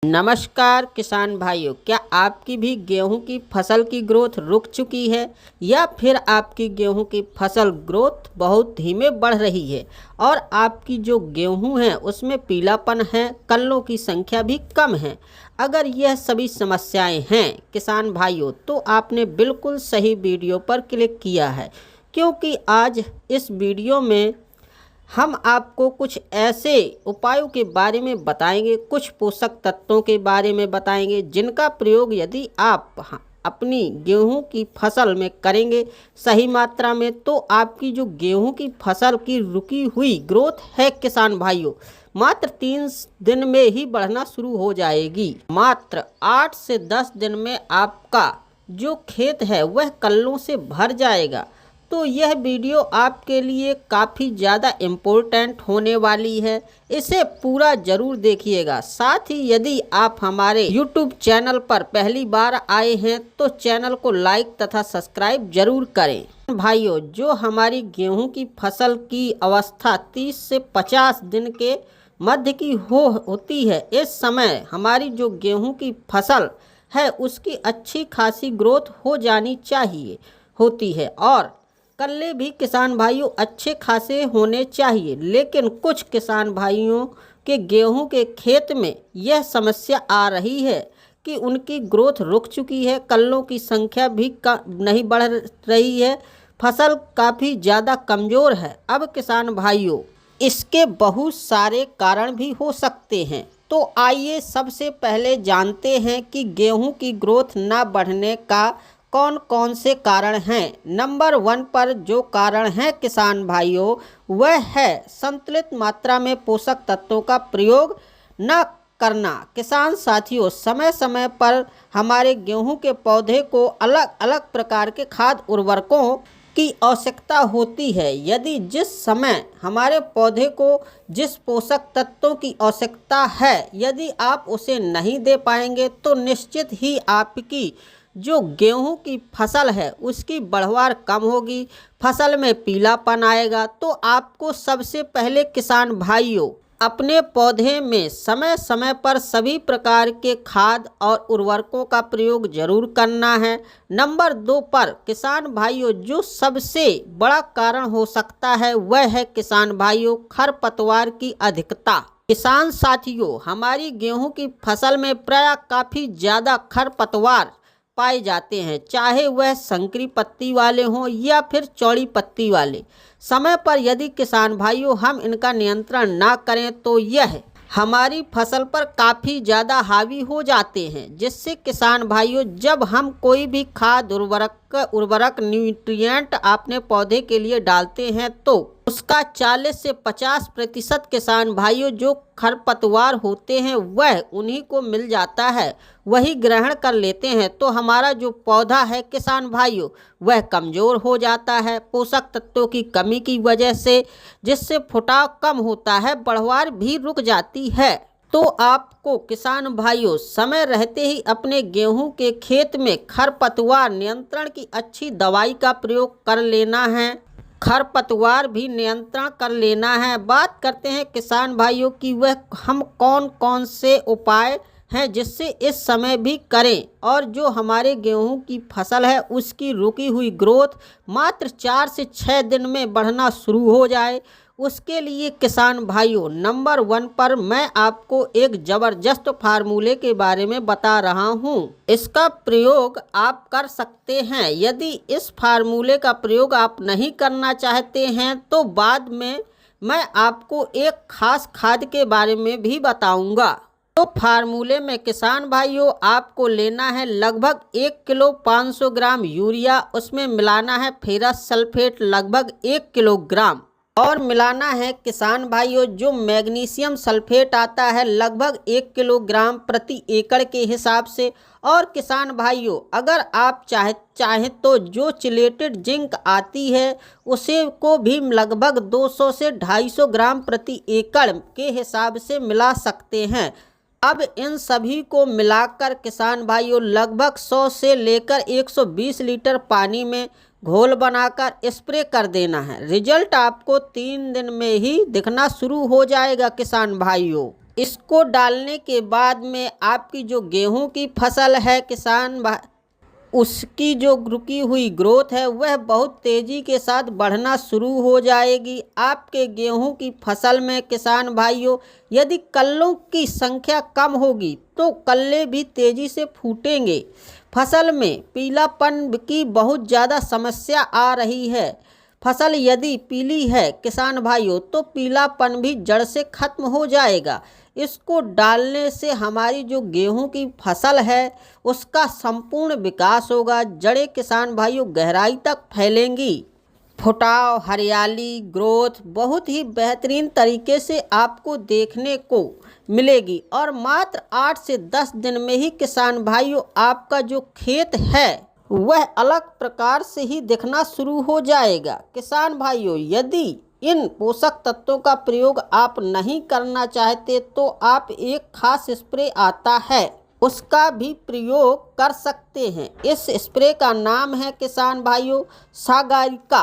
नमस्कार किसान भाइयों, क्या आपकी भी गेहूं की फसल की ग्रोथ रुक चुकी है या फिर आपकी गेहूं की फसल ग्रोथ बहुत धीमे बढ़ रही है और आपकी जो गेहूं है उसमें पीलापन है, कल्लों की संख्या भी कम है। अगर यह सभी समस्याएं हैं किसान भाइयों तो आपने बिल्कुल सही वीडियो पर क्लिक किया है, क्योंकि आज इस वीडियो में हम आपको कुछ ऐसे उपायों के बारे में बताएंगे, कुछ पोषक तत्वों के बारे में बताएंगे जिनका प्रयोग यदि आप अपनी गेहूं की फसल में करेंगे सही मात्रा में तो आपकी जो गेहूं की फसल की रुकी हुई ग्रोथ है किसान भाइयों मात्र 3 दिन में ही बढ़ना शुरू हो जाएगी। मात्र 8 से 10 दिन में आपका जो खेत है वह कल्लों से भर जाएगा। तो यह वीडियो आपके लिए काफ़ी ज़्यादा इम्पोर्टेंट होने वाली है, इसे पूरा ज़रूर देखिएगा। साथ ही यदि आप हमारे YouTube चैनल पर पहली बार आए हैं तो चैनल को लाइक तथा सब्सक्राइब जरूर करें। भाइयों, जो हमारी गेहूं की फसल की अवस्था 30 से 50 दिन के मध्य की होती है, इस समय हमारी जो गेहूं की फसल है उसकी अच्छी खासी ग्रोथ हो जानी चाहिए होती है और कल्ले भी किसान भाइयों अच्छे खासे होने चाहिए। लेकिन कुछ किसान भाइयों के गेहूं के खेत में यह समस्या आ रही है कि उनकी ग्रोथ रुक चुकी है, कल्लों की संख्या भी नहीं बढ़ रही है, फसल काफ़ी ज़्यादा कमज़ोर है। अब किसान भाइयों इसके बहुत सारे कारण भी हो सकते हैं, तो आइए सबसे पहले जानते हैं कि गेहूं की ग्रोथ ना बढ़ने का कौन कौन से कारण हैं। नंबर 1 पर जो कारण है किसान भाइयों वह है संतुलित मात्रा में पोषक तत्वों का प्रयोग न करना। किसान साथियों, समय समय पर हमारे गेहूं के पौधे को अलग अलग प्रकार के खाद्य उर्वरकों की आवश्यकता होती है। यदि जिस समय हमारे पौधे को जिस पोषक तत्वों की आवश्यकता है यदि आप उसे नहीं दे पाएंगे तो निश्चित ही आपकी जो गेहूं की फसल है उसकी बढ़वार कम होगी, फसल में पीलापन आएगा। तो आपको सबसे पहले किसान भाइयों अपने पौधे में समय समय पर सभी प्रकार के खाद और उर्वरकों का प्रयोग जरूर करना है। नंबर 2 पर किसान भाइयों जो सबसे बड़ा कारण हो सकता है वह है किसान भाइयों खरपतवार की अधिकता। किसान साथियों, हमारी गेहूं की फसल में प्रायः काफ़ी ज़्यादा खरपतवार पाए जाते हैं, चाहे वह संकरी पत्ती वाले हों या फिर चौड़ी पत्ती वाले। समय पर यदि किसान भाइयों हम इनका नियंत्रण ना करें तो यह हमारी फसल पर काफ़ी ज़्यादा हावी हो जाते हैं, जिससे किसान भाइयों जब हम कोई भी खाद उर्वरक न्यूट्रिएंट अपने पौधे के लिए डालते हैं तो उसका 40 से 50% किसान भाइयों जो खरपतवार होते हैं वह उन्हीं को मिल जाता है, वही ग्रहण कर लेते हैं। तो हमारा जो पौधा है किसान भाइयों वह कमज़ोर हो जाता है पोषक तत्वों की कमी की वजह से, जिससे फुटाव कम होता है, बढ़वार भी रुक जाती है। तो आपको किसान भाइयों समय रहते ही अपने गेहूं के खेत में खरपतवार नियंत्रण की अच्छी दवाई का प्रयोग कर लेना है, खरपतवार भी नियंत्रण कर लेना है। बात करते हैं किसान भाइयों की वह हम कौन कौन से उपाय हैं जिससे इस समय भी करें और जो हमारे गेहूं की फसल है उसकी रुकी हुई ग्रोथ मात्र 4 से 6 दिन में बढ़ना शुरू हो जाए। उसके लिए किसान भाइयों नंबर 1 पर मैं आपको एक ज़बरदस्त फार्मूले के बारे में बता रहा हूं। इसका प्रयोग आप कर सकते हैं। यदि इस फार्मूले का प्रयोग आप नहीं करना चाहते हैं तो बाद में मैं आपको एक खास खाद के बारे में भी बताऊंगा। तो फार्मूले में किसान भाइयों आपको लेना है लगभग 1 किलो 500 ग्राम यूरिया, उसमें मिलाना है फेरस सल्फेट लगभग 1 किलोग्राम और मिलाना है किसान भाइयों जो मैग्नीशियम सल्फेट आता है लगभग 1 किलोग्राम प्रति एकड़ के हिसाब से। और किसान भाइयों अगर आप चाहें तो जो चिलेटेड जिंक आती है उसे को भी लगभग 200 से 250 ग्राम प्रति एकड़ के हिसाब से मिला सकते हैं। अब इन सभी को मिलाकर किसान भाइयों लगभग 100 से लेकर 120 लीटर पानी में घोल बनाकर स्प्रे कर देना है। रिजल्ट आपको 3 दिन में ही दिखना शुरू हो जाएगा किसान भाइयों। इसको डालने के बाद में आपकी जो गेहूं की फसल है किसान भाई, उसकी जो रुकी हुई ग्रोथ है वह बहुत तेज़ी के साथ बढ़ना शुरू हो जाएगी। आपके गेहूं की फसल में किसान भाइयों यदि कल्लों की संख्या कम होगी तो कल्ले भी तेज़ी से फूटेंगे। फसल में पीलापन की बहुत ज़्यादा समस्या आ रही है। फसल यदि पीली है किसान भाइयों तो पीलापन भी जड़ से खत्म हो जाएगा। इसको डालने से हमारी जो गेहूं की फसल है उसका संपूर्ण विकास होगा। जड़ें किसान भाइयों गहराई तक फैलेंगी। फुटाव, हरियाली, ग्रोथ बहुत ही बेहतरीन तरीके से आपको देखने को मिलेगी और मात्र 8 से 10 दिन में ही किसान भाइयों आपका जो खेत है वह अलग प्रकार से ही दिखना शुरू हो जाएगा। किसान भाइयों यदि इन पोषक तत्वों का प्रयोग आप नहीं करना चाहते तो आप एक खास स्प्रे आता है उसका भी प्रयोग कर सकते हैं। इस स्प्रे का नाम है किसान भाइयों सागरिका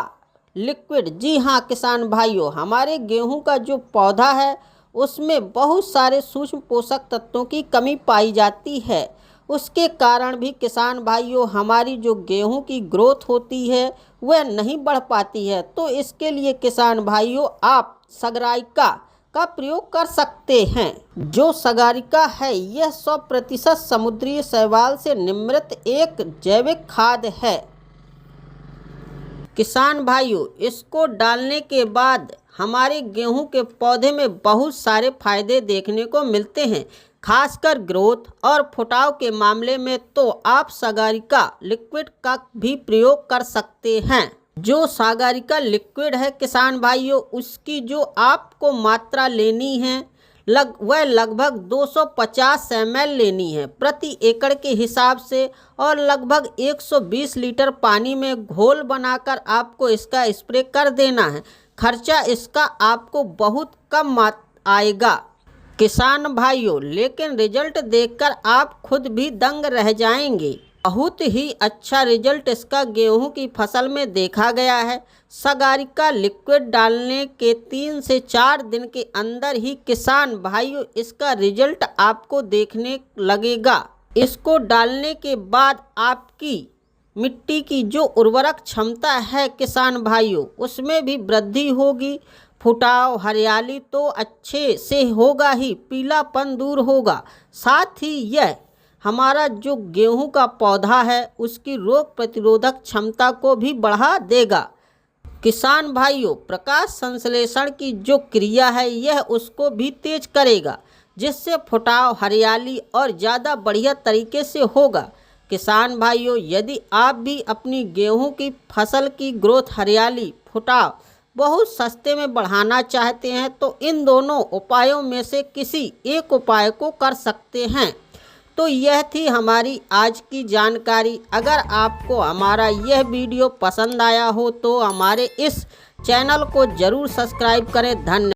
लिक्विड। जी हाँ किसान भाइयों, हमारे गेहूं का जो पौधा है उसमें बहुत सारे सूक्ष्म पोषक तत्वों की कमी पाई जाती है। उसके कारण भी किसान भाइयों हमारी जो गेहूं की ग्रोथ होती है वह नहीं बढ़ पाती है। तो इसके लिए किसान भाइयों आप सागरिका का प्रयोग कर सकते हैं। जो सागरिका है यह 100% समुद्री शैवाल से निर्मित एक जैविक खाद है। किसान भाइयों इसको डालने के बाद हमारे गेहूं के पौधे में बहुत सारे फायदे देखने को मिलते हैं, खासकर ग्रोथ और फुटाव के मामले में तो आप सागरिका लिक्विड का भी प्रयोग कर सकते हैं। जो सागरिका लिक्विड है किसान भाइयों उसकी जो आपको मात्रा लेनी है वह लगभग 250 ml लेनी है प्रति एकड़ के हिसाब से और लगभग 120 लीटर पानी में घोल बनाकर आपको इसका स्प्रे कर देना है। खर्चा इसका आपको बहुत कम आएगा किसान भाइयों, लेकिन रिजल्ट देखकर आप खुद भी दंग रह जाएंगे। बहुत ही अच्छा रिजल्ट इसका गेहूं की फसल में देखा गया है। सागरिका लिक्विड डालने के 3 से 4 दिन के अंदर ही किसान भाइयों इसका रिजल्ट आपको देखने लगेगा। इसको डालने के बाद आपकी मिट्टी की जो उर्वरक क्षमता है किसान भाइयों उसमें भी वृद्धि होगी। फुटाव, हरियाली तो अच्छे से होगा ही, पीलापन दूर होगा। साथ ही यह हमारा जो गेहूं का पौधा है उसकी रोग प्रतिरोधक क्षमता को भी बढ़ा देगा। किसान भाइयों प्रकाश संश्लेषण की जो क्रिया है यह उसको भी तेज करेगा जिससे फुटाव, हरियाली और ज़्यादा बढ़िया तरीके से होगा। किसान भाइयों यदि आप भी अपनी गेहूं की फसल की ग्रोथ, हरियाली, फुटाव बहुत सस्ते में बढ़ाना चाहते हैं तो इन दोनों उपायों में से किसी एक उपाय को कर सकते हैं। तो यह थी हमारी आज की जानकारी। अगर आपको हमारा यह वीडियो पसंद आया हो तो हमारे इस चैनल को ज़रूर सब्सक्राइब करें। धन्यवाद।